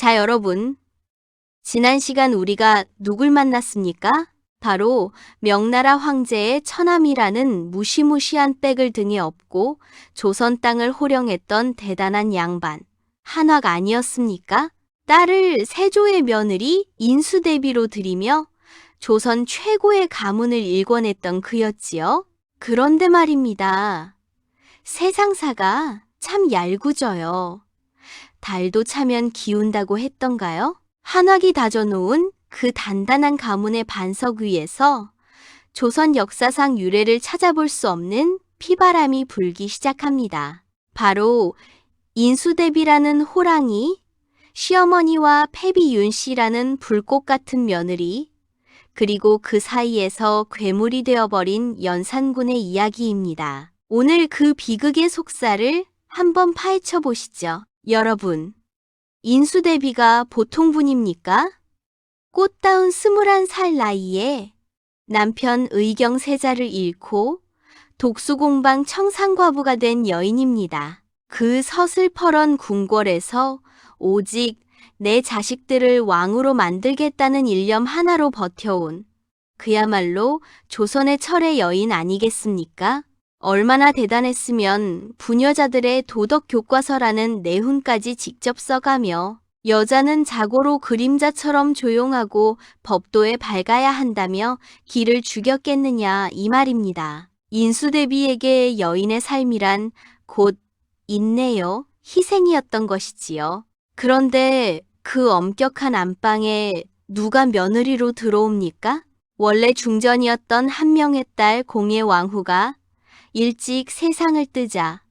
자, 여러분. 지난 시간 우리가 누굴 만났습니까? 바로 명나라 황제의 처남이라는 무시무시한 백을 등에 업고 조선 땅을 호령했던 대단한 양반, 한화가 아니었습니까? 딸을 세조의 며느리 인수대비로 들이며 조선 최고의 가문을 일궈냈던 그였지요. 그런데 말입니다. 세상사가 참 얄궂어요. 달도 차면 기운다고 했던가요? 한학이 다져놓은 그 단단한 가문의 반석 위에서 조선 역사상 유래를 찾아볼 수 없는 피바람이 불기 시작합니다. 바로 인수대비라는 호랑이, 시어머니와 패비 윤씨라는 불꽃 같은 며느리, 그리고 그 사이에서 괴물이 되어버린 연산군의 이야기입니다. 오늘 그 비극의 속살을 한번 파헤쳐 보시죠. 여러분, 인수대비가 보통 분입니까? 꽃다운 21살 나이에 남편 의경세자를 잃고 독수공방 청산과부가 된 여인입니다. 그 서슬퍼런 궁궐에서 오직 내 자식들을 왕으로 만들겠다는 일념 하나로 버텨온 그야말로 조선의 철의 여인 아니겠습니까? 얼마나 대단했으면 부녀자들의 도덕 교과서라는 내훈까지 직접 써가며 여자는 자고로 그림자처럼 조용하고 법도에 밝아야 한다며 기를 죽였겠느냐 이 말입니다. 인수대비에게 여인의 삶이란 곧 인내요, 희생이었던 것이지요. 그런데 그 엄격한 안방에 누가 며느리로 들어옵니까? 원래 중전이었던 한 명의 딸 공예왕후가 일찍 세상을 뜨자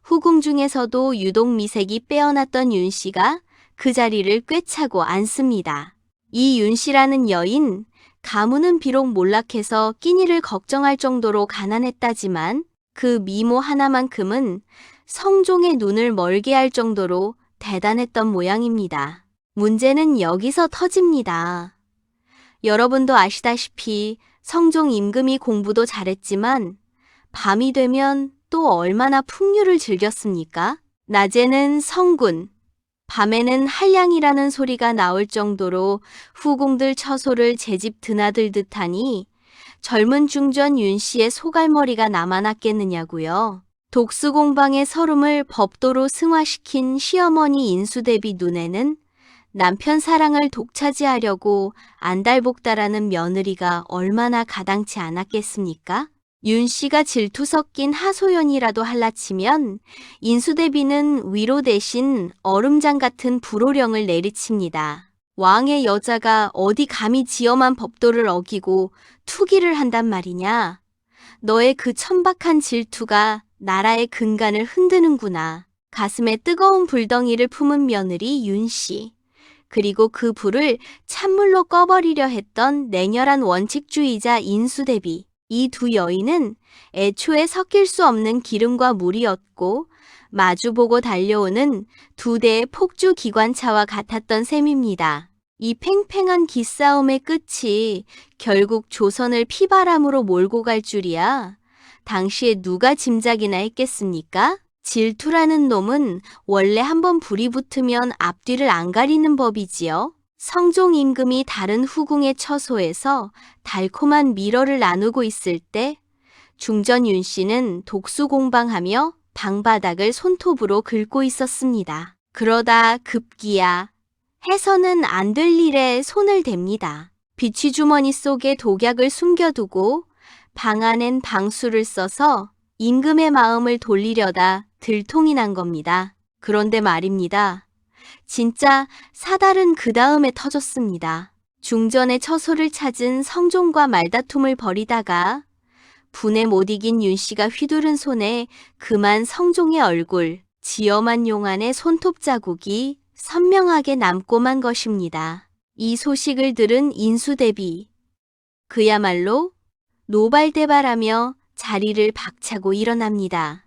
후궁 중에서도 유독 미색이 빼어났던 윤씨가 그 자리를 꿰차고 앉습니다. 이 윤씨라는 여인, 가문은 비록 몰락해서 끼니를 걱정할 정도로 가난했다지만 그 미모 하나만큼은 성종의 눈을 멀게 할 정도로 대단했던 모양입니다. 문제는 여기서 터집니다. 여러분도 아시다시피 성종 임금이 공부도 잘했지만 밤이 되면 또 얼마나 풍류를 즐겼습니까? 낮에는 성군, 밤에는 한량이라는 소리가 나올 정도로 후궁들 처소를 제집 드나들듯 하니 젊은 중전 윤씨의 소갈머리가 남아났겠느냐고요. 독수공방의 서름을 법도로 승화시킨 시어머니 인수대비 눈에는 남편 사랑을 독차지하려고 안달복달하는 며느리가 얼마나 가당치 않았겠습니까? 윤씨가 질투 섞인 하소연이라도 할라치면 인수대비는 위로 대신 얼음장 같은 불호령을 내리칩니다. 왕의 여자가 어디 감히 지엄한 법도를 어기고 투기를 한단 말이냐. 너의 그 천박한 질투가 나라의 근간을 흔드는구나. 가슴에 뜨거운 불덩이를 품은 며느리 윤씨. 그리고 그 불을 찬물로 꺼버리려 했던 냉혈한 원칙주의자 인수대비. 이 두 여인은 애초에 섞일 수 없는 기름과 물이었고 마주보고 달려오는 두 대의 폭주 기관차와 같았던 셈입니다. 이 팽팽한 기싸움의 끝이 결국 조선을 피바람으로 몰고 갈 줄이야. 당시에 누가 짐작이나 했겠습니까? 질투라는 놈은 원래 한번 불이 붙으면 앞뒤를 안 가리는 법이지요. 성종 임금이 다른 후궁의 처소에서 달콤한 밀어를 나누고 있을 때 중전 윤씨는 독수공방하며 방바닥을 손톱으로 긁고 있었습니다. 그러다 급기야 해서는 안 될 일에 손을 댑니다. 비취주머니 속에 독약을 숨겨두고 방 안엔 방수를 써서 임금의 마음을 돌리려다 들통이 난 겁니다. 그런데 말입니다. 진짜 사달은 그 다음에 터졌습니다. 중전의 처소를 찾은 성종과 말다툼을 벌이다가 분에 못 이긴 윤씨가 휘두른 손에 그만 성종의 얼굴, 지엄한 용안의 손톱 자국이 선명하게 남고만 것입니다. 이 소식을 들은 인수대비. 그야말로 노발대발하며 자리를 박차고 일어납니다.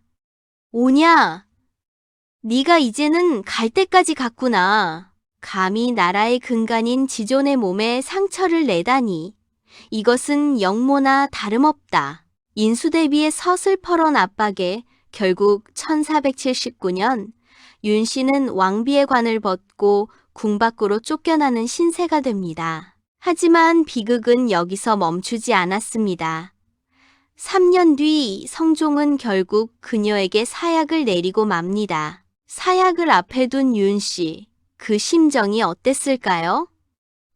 오냐? 네가 이제는 갈 때까지 갔구나. 감히 나라의 근간인 지존의 몸에 상처를 내다니. 이것은 영모나 다름없다. 인수대비의 서슬퍼런 압박에 결국 1479년 윤씨는 왕비의 관을 벗고 궁 밖으로 쫓겨나는 신세가 됩니다. 하지만 비극은 여기서 멈추지 않았습니다. 3년 뒤 성종은 결국 그녀에게 사약을 내리고 맙니다. 사약을 앞에 둔 윤 씨, 그 심정이 어땠을까요?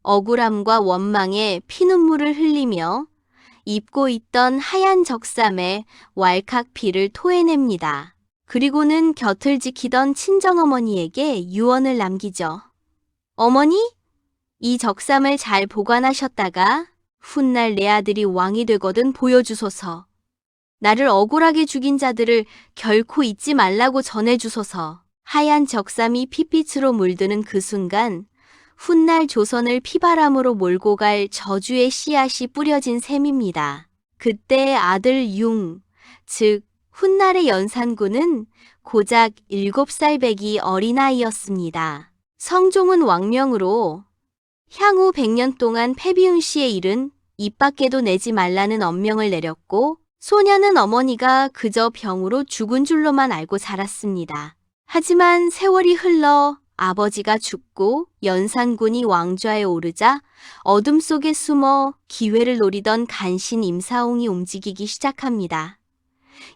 억울함과 원망에 피눈물을 흘리며 입고 있던 하얀 적삼에 왈칵 피를 토해냅니다. 그리고는 곁을 지키던 친정어머니에게 유언을 남기죠. 어머니, 이 적삼을 잘 보관하셨다가 훗날 내 아들이 왕이 되거든 보여주소서. 나를 억울하게 죽인 자들을 결코 잊지 말라고 전해주소서. 하얀 적삼이 핏빛으로 물드는 그 순간 훗날 조선을 피바람으로 몰고 갈 저주의 씨앗이 뿌려진 셈입니다. 그때 아들 융, 즉 훗날의 연산군은 고작 7살 배기 어린아이였습니다. 성종은 왕명으로 향후 100년 동안 패비운 씨의 일은 입 밖에도 내지 말라는 엄명을 내렸고 소녀는 어머니가 그저 병으로 죽은 줄로만 알고 자랐습니다. 하지만 세월이 흘러 아버지가 죽고 연산군이 왕좌에 오르자 어둠 속에 숨어 기회를 노리던 간신 임사홍이 움직이기 시작합니다.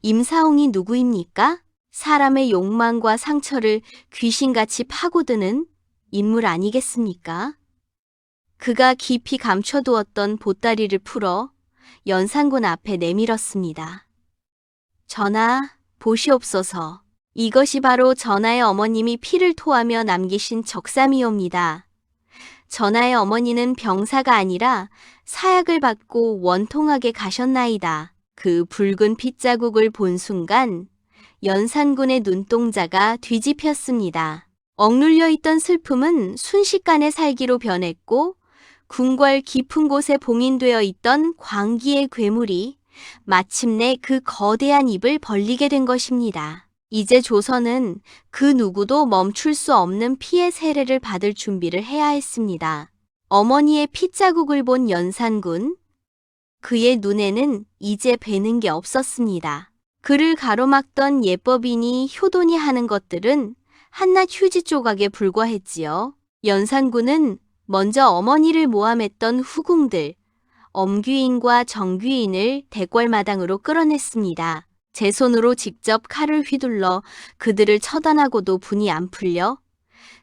임사홍이 누구입니까? 사람의 욕망과 상처를 귀신같이 파고드는 인물 아니겠습니까? 그가 깊이 감춰두었던 보따리를 풀어 연산군 앞에 내밀었습니다. 전하, 보시옵소서. 이것이 바로 전하의 어머님이 피를 토하며 남기신 적삼이옵니다. 전하의 어머니는 병사가 아니라 사약을 받고 원통하게 가셨나이다. 그 붉은 핏자국을 본 순간 연산군의 눈동자가 뒤집혔습니다. 억눌려 있던 슬픔은 순식간에 살기로 변했고 궁궐 깊은 곳에 봉인되어 있던 광기의 괴물이 마침내 그 거대한 입을 벌리게 된 것입니다. 이제 조선은 그 누구도 멈출 수 없는 피의 세례를 받을 준비를 해야 했습니다. 어머니의 핏자국을 본 연산군, 그의 눈에는 이제 뵈는 게 없었습니다. 그를 가로막던 예법이니 효도니 하는 것들은 한낱 휴지 조각에 불과했지요. 연산군은 먼저 어머니를 모함했던 후궁들, 엄귀인과 정귀인을 대궐마당으로 끌어냈습니다. 제 손으로 직접 칼을 휘둘러 그들을 처단하고도 분이 안 풀려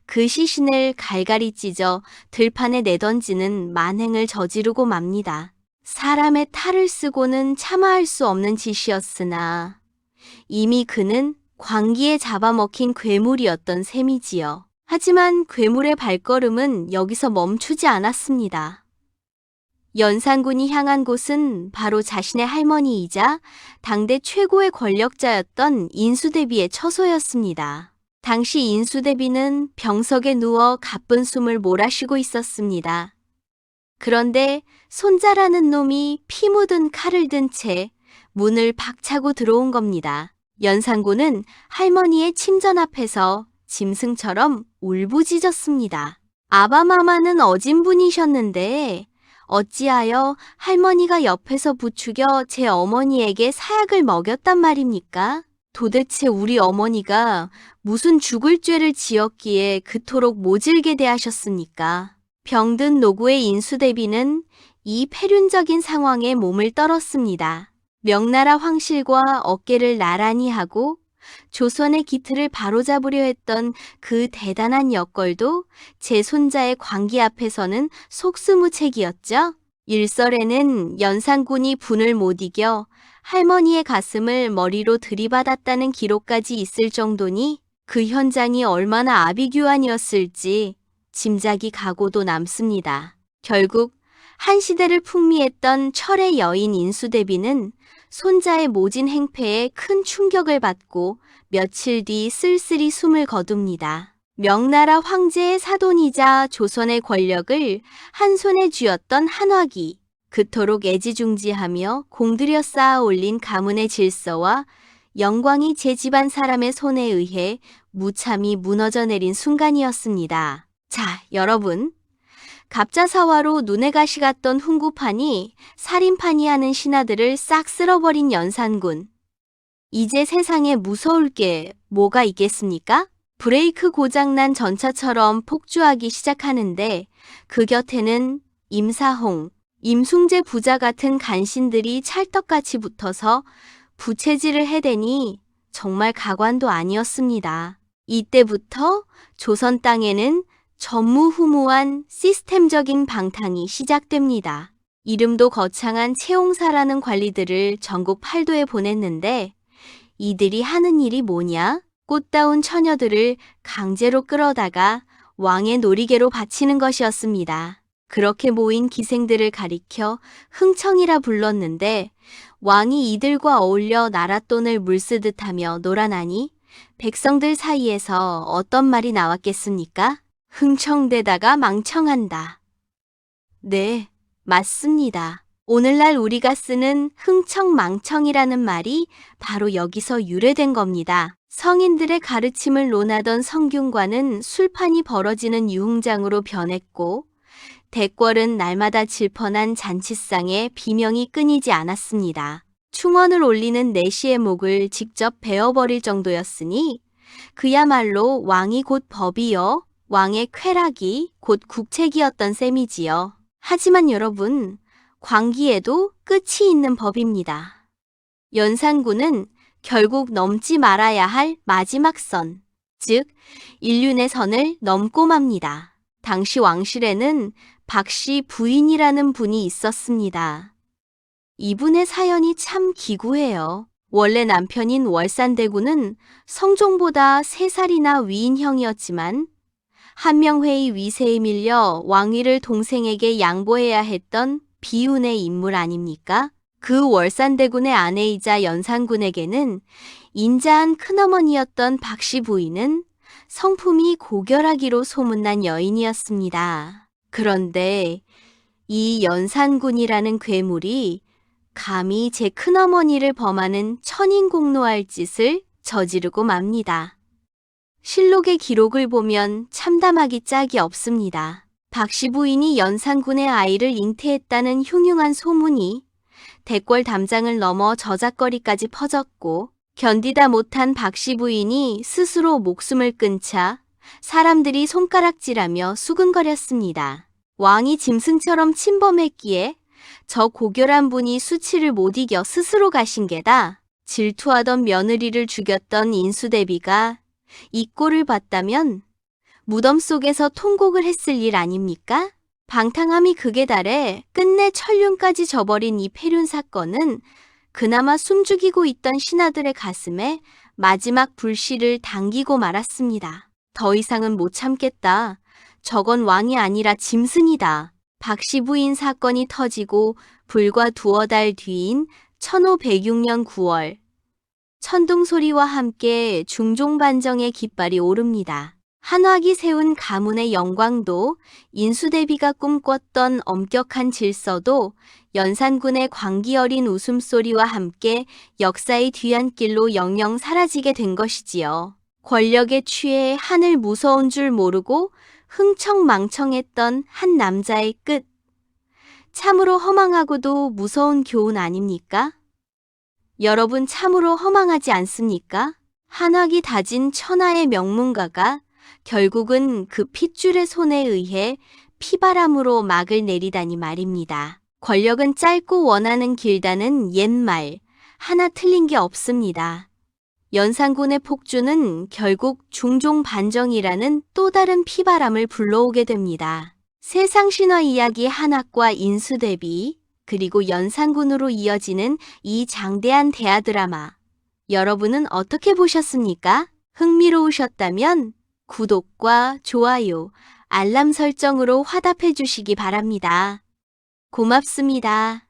그 시신을 갈갈이 찢어 들판에 내던지는 만행을 저지르고 맙니다. 사람의 탈을 쓰고는 참아할 수 없는 짓이었으나 이미 그는 광기에 잡아먹힌 괴물이었던 셈이지요. 하지만 괴물의 발걸음은 여기서 멈추지 않았습니다. 연산군이 향한 곳은 바로 자신의 할머니이자 당대 최고의 권력자였던 인수대비의 처소였습니다. 당시 인수대비는 병석에 누워 가쁜 숨을 몰아쉬고 있었습니다. 그런데 손자라는 놈이 피 묻은 칼을 든 채 문을 박차고 들어온 겁니다. 연산군은 할머니의 침전 앞에서 짐승처럼 울부짖었습니다. 아바마마는 어진 분이셨는데 어찌하여 할머니가 옆에서 부추겨 제 어머니에게 사약을 먹였단 말입니까? 도대체 우리 어머니가 무슨 죽을 죄를 지었기에 그토록 모질게 대하셨습니까? 병든 노구의 인수대비는 이 폐륜적인 상황에 몸을 떨었습니다. 명나라 황실과 어깨를 나란히 하고 조선의 기틀을 바로잡으려 했던 그 대단한 역걸도 제 손자의 광기 앞에서는 속수무책이었죠. 일설에는 연산군이 분을 못 이겨 할머니의 가슴을 머리로 들이받았다는 기록까지 있을 정도니 그 현장이 얼마나 아비규환이었을지 짐작이 가고도 남습니다. 결국 한 시대를 풍미했던 철의 여인 인수대비는 손자의 모진 행패에 큰 충격을 받고 며칠 뒤 쓸쓸히 숨을 거둡니다. 명나라 황제의 사돈이자 조선의 권력을 한 손에 쥐었던 한화기, 그토록 애지중지하며 공들여 쌓아 올린 가문의 질서와 영광이 제 집안 사람의 손에 의해 무참히 무너져 내린 순간이었습니다. 자, 여러분. 갑자사화로 눈에 가시 갔던 훈구판이 살인판이 하는 신하들을 싹 쓸어버린 연산군. 이제 세상에 무서울 게 뭐가 있겠습니까? 브레이크 고장난 전차처럼 폭주하기 시작하는데 그 곁에는 임사홍, 임숭재 부자 같은 간신들이 찰떡같이 붙어서 부채질을 해대니 정말 가관도 아니었습니다. 이때부터 조선 땅에는 전무후무한 시스템적인 방탕이 시작됩니다. 이름도 거창한 채용사라는 관리들을 전국 8도에 보냈는데 이들이 하는 일이 뭐냐? 꽃다운 처녀들을 강제로 끌어다가 왕의 놀이개로 바치는 것이었습니다. 그렇게 모인 기생들을 가리켜 흥청이라 불렀는데 왕이 이들과 어울려 나랏돈을 물쓰듯 하며 놀아나니 백성들 사이에서 어떤 말이 나왔겠습니까? 흥청대다가 망청한다. 네, 맞습니다. 오늘날 우리가 쓰는 흥청망청이라는 말이 바로 여기서 유래된 겁니다. 성인들의 가르침을 논하던 성균관은 술판이 벌어지는 유흥장으로 변했고 대궐은 날마다 질펀한 잔치상에 비명이 끊이지 않았습니다. 충원을 올리는 내시의 목을 직접 베어버릴 정도였으니 그야말로 왕이 곧 법이요, 왕의 쾌락이 곧 국책이었던 셈이지요. 하지만 여러분, 광기에도 끝이 있는 법입니다. 연산군은 결국 넘지 말아야 할 마지막 선, 즉 인륜의 선을 넘고 맙니다. 당시 왕실에는 박씨 부인이라는 분이 있었습니다. 이분의 사연이 참 기구해요. 원래 남편인 월산대군은 성종보다 3살이나 위인 형이었지만 한명회의 위세에 밀려 왕위를 동생에게 양보해야 했던 비운의 인물 아닙니까? 그 월산대군의 아내이자 연산군에게는 인자한 큰어머니였던 박씨 부인은 성품이 고결하기로 소문난 여인이었습니다. 그런데 이 연산군이라는 괴물이 감히 제 큰어머니를 범하는 천인공노할 짓을 저지르고 맙니다. 실록의 기록을 보면 참담하기 짝이 없습니다. 박씨 부인이 연산군의 아이를 잉태했다는 흉흉한 소문이 대궐 담장을 넘어 저작거리까지 퍼졌고 견디다 못한 박씨 부인이 스스로 목숨을 끊자 사람들이 손가락질하며 수근거렸습니다. 왕이 짐승처럼 침범했기에 저 고결한 분이 수치를 못 이겨 스스로 가신 게다 질투하던 며느리를 죽였던 인수대비가 이 꼴을 봤다면 무덤 속에서 통곡을 했을 일 아닙니까? 방탕함이 극에 달해 끝내 천륜까지 져버린 이 폐륜 사건은 그나마 숨죽이고 있던 신하들의 가슴에 마지막 불씨를 당기고 말았습니다. 더 이상은 못 참겠다. 저건 왕이 아니라 짐승이다. 박씨 부인 사건이 터지고 불과 두어 달 뒤인 1506년 9월 천둥소리와 함께 중종반정의 깃발이 오릅니다. 한화기 세운 가문의 영광도 인수대비가 꿈꿨던 엄격한 질서도 연산군의 광기 어린 웃음소리와 함께 역사의 뒤안길로 영영 사라지게 된 것이지요. 권력에 취해 하늘 무서운 줄 모르고 흥청망청했던 한 남자의 끝. 참으로 허망하고도 무서운 교훈 아닙니까? 여러분 참으로 허망하지 않습니까? 한학이 다진 천하의 명문가가 결국은 그 핏줄의 손에 의해 피바람으로 막을 내리다니 말입니다. 권력은 짧고 원하는 길다는 옛말 하나 틀린 게 없습니다. 연산군의 폭주는 결국 중종반정이라는 또 다른 피바람을 불러오게 됩니다. 세상 신화 이야기 한학과 인수대비 그리고 연산군으로 이어지는 이 장대한 대하 드라마 여러분은 어떻게 보셨습니까? 흥미로우셨다면 구독과 좋아요, 알람 설정으로 화답해 주시기 바랍니다. 고맙습니다.